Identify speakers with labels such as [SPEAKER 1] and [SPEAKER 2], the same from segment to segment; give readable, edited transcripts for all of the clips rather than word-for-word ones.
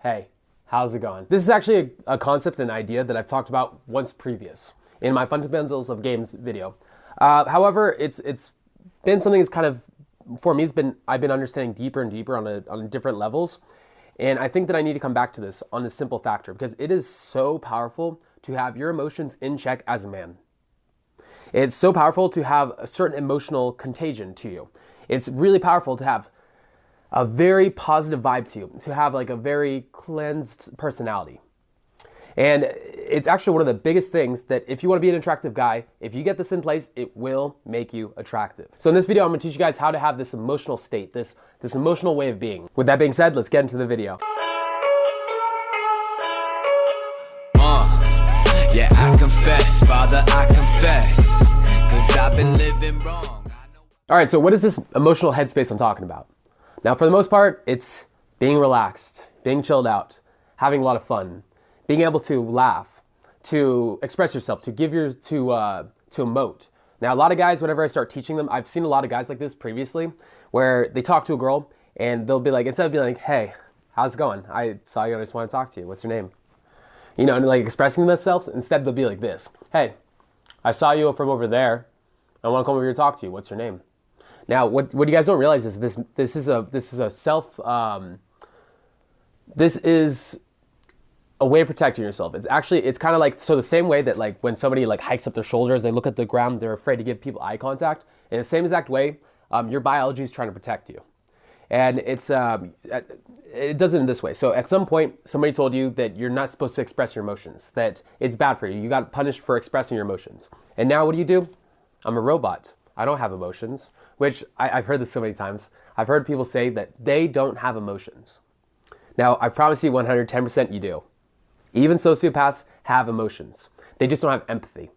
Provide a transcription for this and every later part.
[SPEAKER 1] Hey, how's it going? This is actually a concept and idea that I've talked about once previous in my Fundamentals of Games video. However, it's been something that's kind of, for me, I've been understanding deeper and deeper on different levels. And I think that I need to come back to this on this simple factor because it is so powerful to have your emotions in check as a man. It's so powerful to have a certain emotional contagion to you. It's really powerful to have a very positive vibe to you, to have like a very cleansed personality. And it's actually one of the biggest things that if you want to be an attractive guy, if you get this in place, it will make you attractive. So in this video, I'm going to teach you guys how to have this emotional state, this emotional way of being. With that being said, let's get into the video.
[SPEAKER 2] Yeah, I confess, Father, I confess, 'cause I've been living wrong.
[SPEAKER 1] All right, so what is this emotional headspace I'm talking about? Now, for the most part, it's being relaxed, being chilled out, having a lot of fun, being able to laugh, to express yourself, to emote. Now, a lot of guys, whenever I start teaching them, I've seen a lot of guys like this previously, where they talk to a girl and they'll be like, instead of being like, hey, how's it going? I saw you and I just want to talk to you. What's your name? You know, and like expressing themselves, instead they'll be like this. Hey, I saw you from over there. I want to come over here to talk to you. What's your name? Now, what you guys don't realize is this is a way of protecting yourself. It's kind of like, so the same way that like when somebody like hikes up their shoulders, they look at the ground, they're afraid to give people eye contact. In the same exact way, your biology is trying to protect you. And it does it in this way. So at some point, somebody told you that you're not supposed to express your emotions, that it's bad for you. You got punished for expressing your emotions. And now what do? I'm a robot. I don't have emotions, which I've heard this so many times. I've heard people say that they don't have emotions. Now, I promise you 110% you do. Even sociopaths have emotions. They just don't have empathy.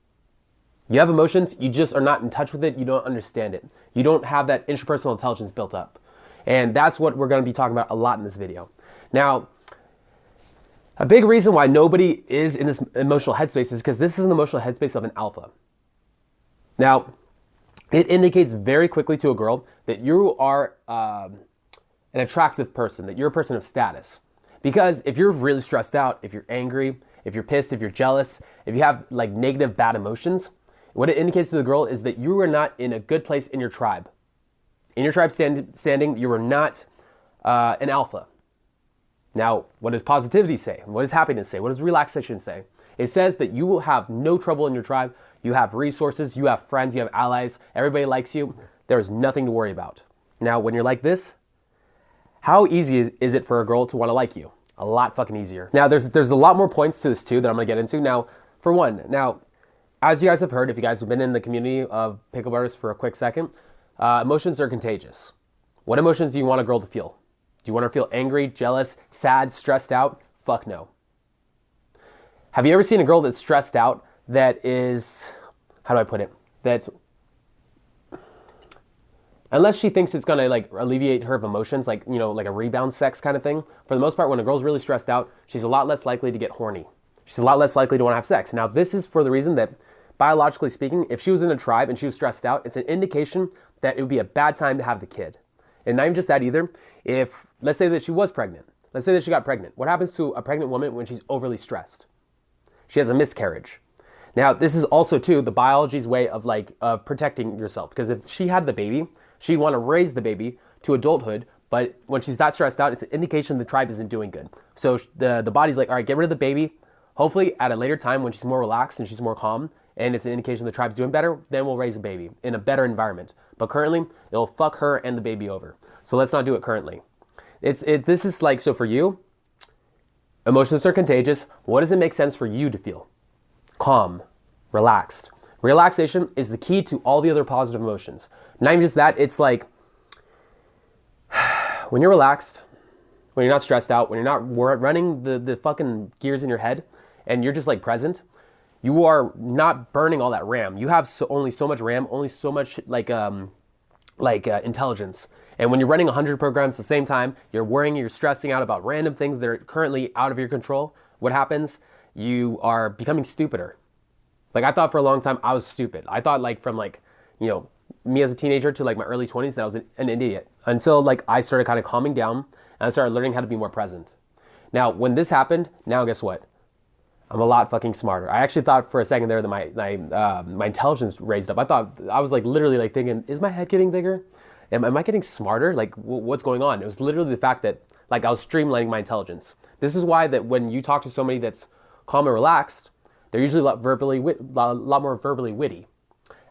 [SPEAKER 1] You have emotions, you just are not in touch with it, you don't understand it. You don't have that interpersonal intelligence built up. And that's what we're going to be talking about a lot in this video. Now, a big reason why nobody is in this emotional headspace is because this is an emotional headspace of an alpha. Now, it indicates very quickly to a girl that you are an attractive person, that you're a person of status. Because if you're really stressed out, if you're angry, if you're pissed, if you're jealous, if you have like negative, bad emotions, what it indicates to the girl is that you are not in a good place in your tribe. In your tribe standing, you are not an alpha. Now, what does positivity say? What does happiness say? What does relaxation say? It says that you will have no trouble in your tribe. You have resources, you have friends, you have allies, everybody likes you. There's nothing to worry about. Now, when you're like this, how easy is it for a girl to want to like you? A lot fucking easier. Now, there's a lot more points to this too that I'm gonna get into. Now, for one, as you guys have heard, if you guys have been in the community of pickup artists for a quick second, emotions are contagious. What emotions do you want a girl to feel? Do you want her to feel angry, jealous, sad, stressed out? Fuck no. Have you ever seen a girl that's stressed out that is, how do I put it? That's, unless she thinks it's gonna like alleviate her of emotions, like, you know, like a rebound sex kind of thing. For the most part, when a girl's really stressed out, she's a lot less likely to get horny. She's a lot less likely to want to have sex. Now, this is for the reason that, biologically speaking, if she was in a tribe and she was stressed out, it's an indication that it would be a bad time to have the kid. And not even just that either. If, let's say that she was pregnant. Let's say that she got pregnant. What happens to a pregnant woman when she's overly stressed? She has a miscarriage. Now, this is also too the biology's way of protecting yourself, because if she had the baby, she'd want to raise the baby to adulthood, but when she's that stressed out, it's an indication the tribe isn't doing good. So the body's like, all right, get rid of the baby. Hopefully at a later time when she's more relaxed and she's more calm, and it's an indication the tribe's doing better, then we'll raise a baby in a better environment. But currently, it'll fuck her and the baby over. So let's not do it currently. This is like, so for you, emotions are contagious. What does it make sense for you to feel? Calm, relaxed. Relaxation is the key to all the other positive emotions. Not even just that, it's like, when you're relaxed, when you're not stressed out, when you're not running the fucking gears in your head, and you're just like present, you are not burning all that RAM. You have only so much RAM, only so much intelligence. And when you're running 100 programs at the same time, you're worrying, you're stressing out about random things that are currently out of your control. What happens? You are becoming stupider. Like, I thought for a long time I was stupid. I thought from me as a teenager to like my early 20s that I was an idiot, until like I started kind of calming down and I started learning how to be more present. Now, when this happened, now guess what? I'm a lot fucking smarter. I actually thought for a second there that my intelligence raised up. I was like literally like thinking, is my head getting bigger? Am I getting smarter? Like what's going on? It was literally the fact that like I was streamlining my intelligence. This is why that when you talk to somebody that's calm and relaxed, they're usually a lot more verbally witty.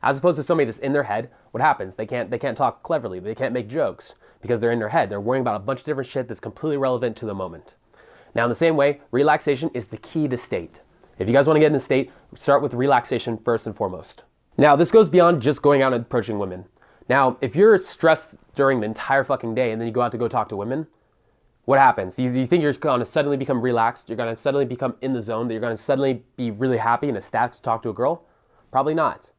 [SPEAKER 1] As opposed to somebody that's in their head, what happens? They can't talk cleverly. They can't make jokes because they're in their head. They're worrying about a bunch of different shit that's completely relevant to the moment. Now, in the same way, relaxation is the key to state. If you guys want to get in a state, start with relaxation first and foremost. Now, this goes beyond just going out and approaching women. Now, if you're stressed during the entire fucking day and then you go out to go talk to women, what happens? Do you think you're going to suddenly become relaxed? You're going to suddenly become in the zone? That you're going to suddenly be really happy and ecstatic to talk to a girl? Probably not.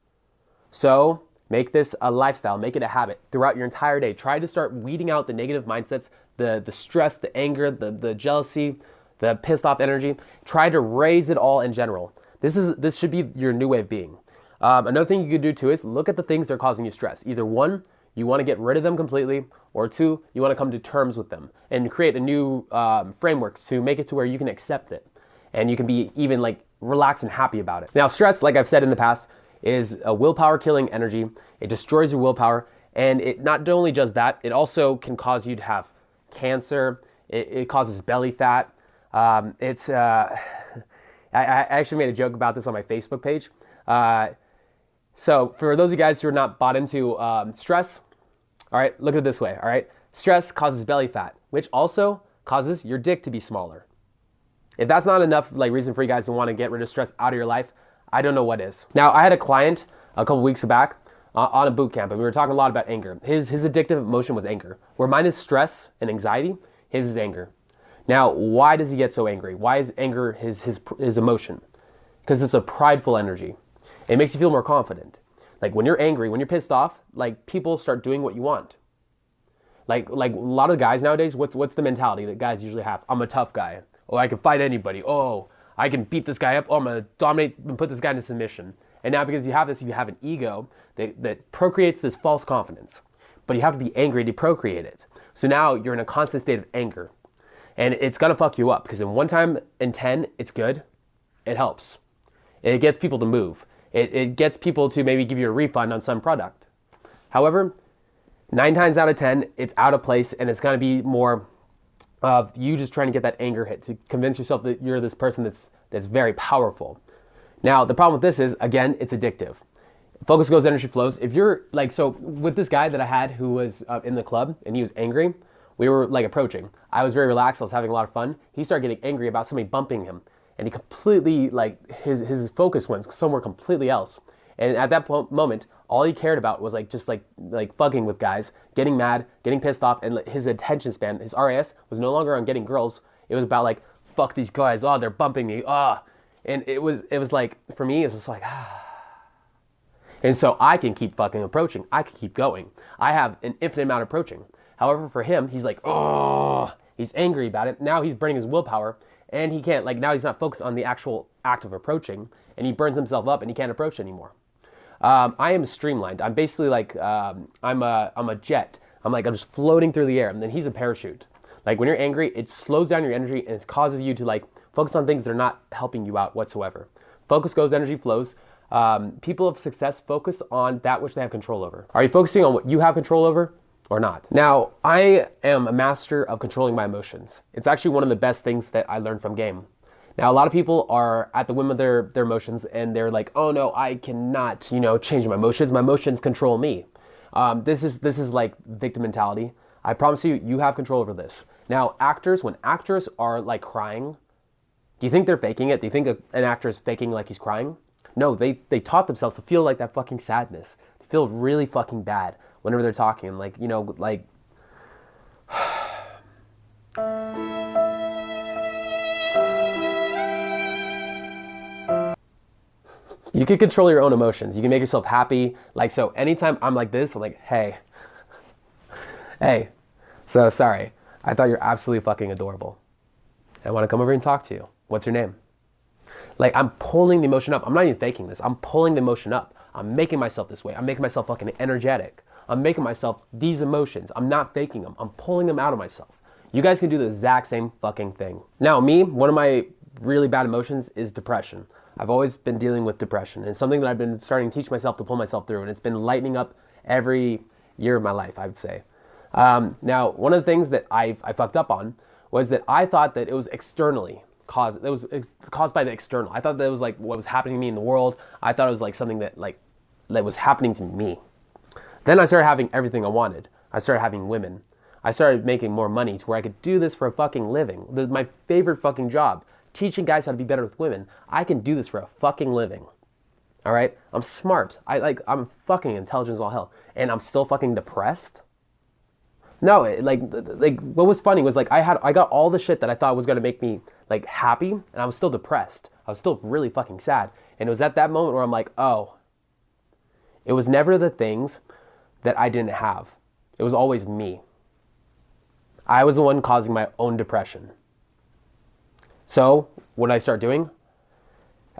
[SPEAKER 1] So make this a lifestyle. Make it a habit throughout your entire day. Try to start weeding out the negative mindsets, the stress, the anger, the jealousy, the pissed off energy. Try to raise it all in general. This should be your new way of being. Another thing you could do too is look at the things that are causing you stress. Either one, you want to get rid of them completely, or two, you want to come to terms with them and create a new framework to make it to where you can accept it and you can be even like relaxed and happy about it. Now, stress, like I've said in the past, is a willpower killing energy. It destroys your willpower, and it not only does that, it also can cause you to have cancer. It causes belly fat. I actually made a joke about this on my Facebook page. So for those of you guys who are not bought into stress, all right, look at it this way, all right? Stress causes belly fat, which also causes your dick to be smaller. If that's not enough like reason for you guys to want to get rid of stress out of your life, I don't know what is. Now, I had a client a couple weeks back on a boot camp, and we were talking a lot about anger. His addictive emotion was anger. Where mine is stress and anxiety, his is anger. Now, why does he get so angry? Why is anger his emotion? Because it's a prideful energy. It makes you feel more confident. Like when you're angry, when you're pissed off, like people start doing what you want. Like a lot of guys nowadays, what's the mentality that guys usually have? I'm a tough guy. Oh, I can fight anybody. Oh, I can beat this guy up. Oh, I'm gonna dominate and put this guy into submission. And now because you have this, you have an ego that procreates this false confidence. But you have to be angry to procreate it. So now you're in a constant state of anger. And it's gonna fuck you up because in 1 time in 10, it's good. It helps. It gets people to move. It gets people to maybe give you a refund on some product. However, 9 times out of 10, it's out of place, and it's gonna be more of you just trying to get that anger hit to convince yourself that you're this person that's very powerful. Now, the problem with this is, again, it's addictive. Focus goes, energy flows. If you're like, so with this guy that I had who was in the club and he was angry, we were like approaching. I was very relaxed. I was having a lot of fun. He started getting angry about somebody bumping him. And he completely, like, his focus went somewhere completely else. And at that moment, all he cared about was like just like fucking with guys, getting mad, getting pissed off, and his attention span, his RAS, was no longer on getting girls. It was about like, fuck these guys, oh, they're bumping me, ah. And it was like, for me, it was just like, ah. And so I can keep fucking approaching. I can keep going. I have an infinite amount of approaching. However, for him, he's like, oh, he's angry about it. Now he's burning his willpower, and he can't, like, now he's not focused on the actual act of approaching, and he burns himself up and he can't approach anymore. I am streamlined. I'm basically like, I'm a jet. I'm just floating through the air, and then he's a parachute. Like when you're angry, it slows down your energy and it causes you to like focus on things that are not helping you out whatsoever. Focus goes, energy flows. People of success focus on that which they have control over. Are you focusing on what you have control over or not? Now, I am a master of controlling my emotions. It's actually one of the best things that I learned from game. Now, a lot of people are at the whim of their emotions, and they're like, oh no, I cannot, change my emotions. My emotions control me. This is like victim mentality. I promise you, you have control over this. Now, when actors are like crying, do you think they're faking it? Do you think an actor is faking like he's crying? No, they taught themselves to feel like that fucking sadness, to feel really fucking bad whenever they're talking, like. You can control your own emotions. You can make yourself happy. Like, so anytime I'm like this, I'm like, hey, so sorry. I thought you're absolutely fucking adorable. I want to come over and talk to you. What's your name? Like, I'm pulling the emotion up. I'm not even faking this. I'm pulling the emotion up. I'm making myself this way. I'm making myself fucking energetic. I'm making myself these emotions. I'm not faking them. I'm pulling them out of myself. You guys can do the exact same fucking thing. Now, me, one of my really bad emotions is depression. I've always been dealing with depression, and it's something that I've been starting to teach myself to pull myself through, and it's been lightening up every year of my life, I would say. Now, one of the things that I fucked up on was that I thought that it was externally caused. It was caused by the external. I thought that it was like what was happening to me in the world. I thought it was like something that was happening to me. Then I started having everything I wanted. I started having women. I started making more money to where I could do this for a fucking living. My favorite fucking job, teaching guys how to be better with women. I can do this for a fucking living. All right? I'm smart. I'm fucking intelligent as all hell. And I'm still fucking depressed? No, what was funny was like I got all the shit that I thought was gonna make me like happy, and I was still depressed. I was still really fucking sad. And it was at that moment where I'm like, oh, it was never the things that I didn't have. It was always me. I was the one causing my own depression. So what did I start doing?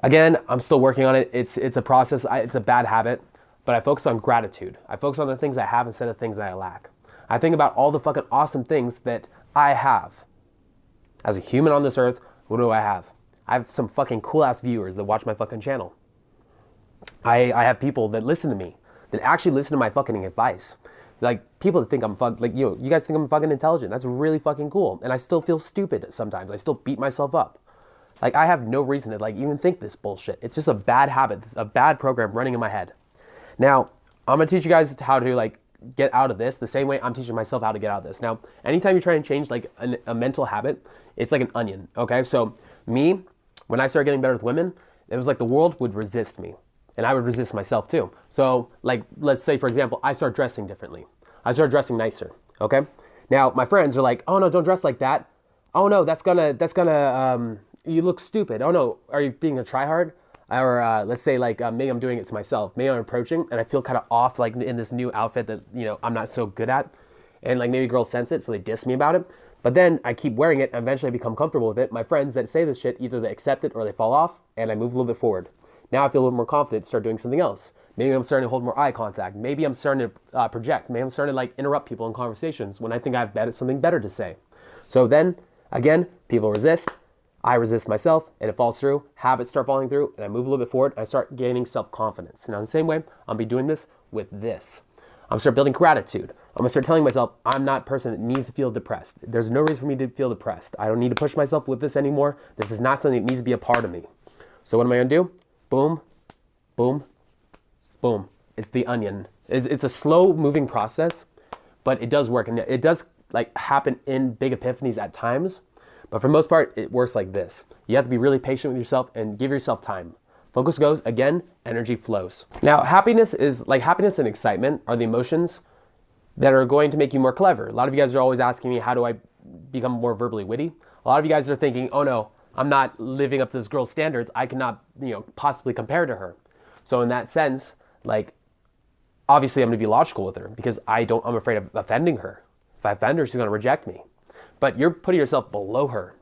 [SPEAKER 1] Again, I'm still working on it. It's a process. It's a bad habit, but I focus on gratitude. I focus on the things I have instead of things that I lack. I think about all the fucking awesome things that I have. As a human on this earth, what do I have? I have some fucking cool ass viewers that watch my fucking channel. I have people that listen to me, that actually listen to my fucking advice. Like people that think I'm you guys think I'm fucking intelligent. That's really fucking cool. And I still feel stupid sometimes. I still beat myself up. Like I have no reason to even think this bullshit. It's just a bad habit. It's a bad program running in my head. Now, I'm gonna teach you guys how to get out of this the same way I'm teaching myself how to get out of this. Now, anytime you try and change a mental habit, it's like an onion, okay? So me, when I started getting better with women, it was like the world would resist me, and I would resist myself too. So let's say, for example, I start dressing differently. I start dressing nicer, okay? Now, my friends are like, oh no, don't dress like that. Oh no, that's gonna, you look stupid. Oh no, are you being a tryhard? Or let's say maybe I'm doing it to myself. Maybe I'm approaching and I feel kind of off in this new outfit that I'm not so good at, and maybe girls sense it, so they diss me about it. But then I keep wearing it and eventually I become comfortable with it. My friends that say this shit, either they accept it or they fall off, and I move a little bit forward. Now I feel a little more confident to start doing something else. Maybe I'm starting to hold more eye contact. Maybe I'm starting to project. Maybe I'm starting to interrupt people in conversations when I think I have something better to say. So then again, people resist. I resist myself, and it falls through. Habits start falling through, and I move a little bit forward, and I start gaining self-confidence. Now, in the same way, I'll be doing this with this. I'm gonna start building gratitude. I'm gonna start telling myself I'm not a person that needs to feel depressed. There's no reason for me to feel depressed. I don't need to push myself with this anymore. This is not something that needs to be a part of me. So what am I gonna do? Boom, boom, boom. It's the onion. It's a slow-moving process, but it does work, and it does happen in big epiphanies at times. But for the most part, it works like this. You have to be really patient with yourself and give yourself time. Focus goes, again, energy flows. Now, happiness and excitement are the emotions that are going to make you more clever. A lot of you guys are always asking me, how do I become more verbally witty? A lot of you guys are thinking, oh no, I'm not living up to this girl's standards. I cannot, possibly compare to her. So in that sense, obviously I'm gonna be logical with her because I'm afraid of offending her. If I offend her, she's gonna reject me. But you're putting yourself below her.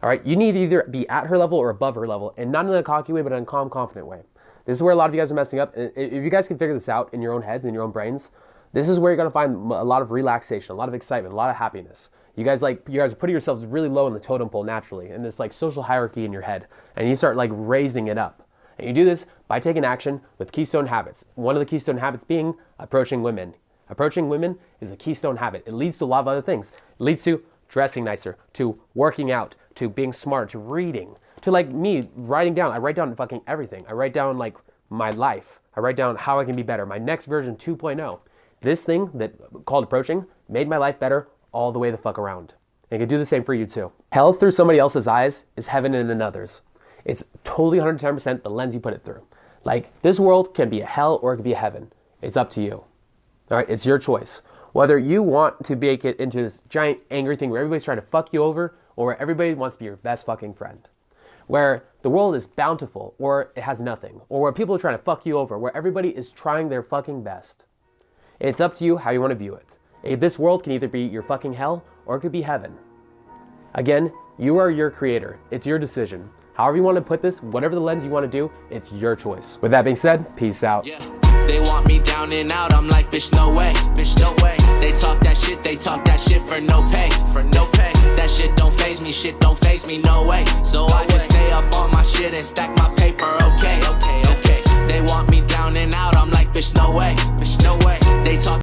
[SPEAKER 1] All right, you need to either be at her level or above her level, and not in a cocky way, but in a calm, confident way. This is where a lot of you guys are messing up. And if you guys can figure this out in your own heads, in your own brains, this is where you're gonna find a lot of relaxation, a lot of excitement, a lot of happiness. You guys are putting yourselves really low in the totem pole naturally, in this social hierarchy in your head, and you start raising it up. And you do this by taking action with keystone habits. One of the keystone habits being approaching women. Approaching women is a keystone habit. It leads to a lot of other things. It leads to dressing nicer, to working out, to being smart, to reading, to me writing down. I write down fucking everything. I write down my life. I write down how I can be better. My next version 2.0. This thing that called approaching made my life better all the way the fuck around. And it can do the same for you too. Hell through somebody else's eyes is heaven in another's. It's totally 110% the lens you put it through. This world can be a hell or it can be a heaven. It's up to you. All right, it's your choice. Whether you want to make it into this giant angry thing where everybody's trying to fuck you over, or where everybody wants to be your best fucking friend. Where the world is bountiful, or it has nothing. Or where people are trying to fuck you over, where everybody is trying their fucking best. It's up to you how you want to view it. This world can either be your fucking hell, or it could be heaven. Again, you are your creator. It's your decision. However you want to put this, whatever the lens you want to do, it's your choice. With that being said, peace out.
[SPEAKER 2] Yeah. They want me down and out, I'm like, bitch, no way, bitch, no way. They talk that shit for no pay, for no pay. That shit don't faze me, no way. So I just stay up on my shit and stack my paper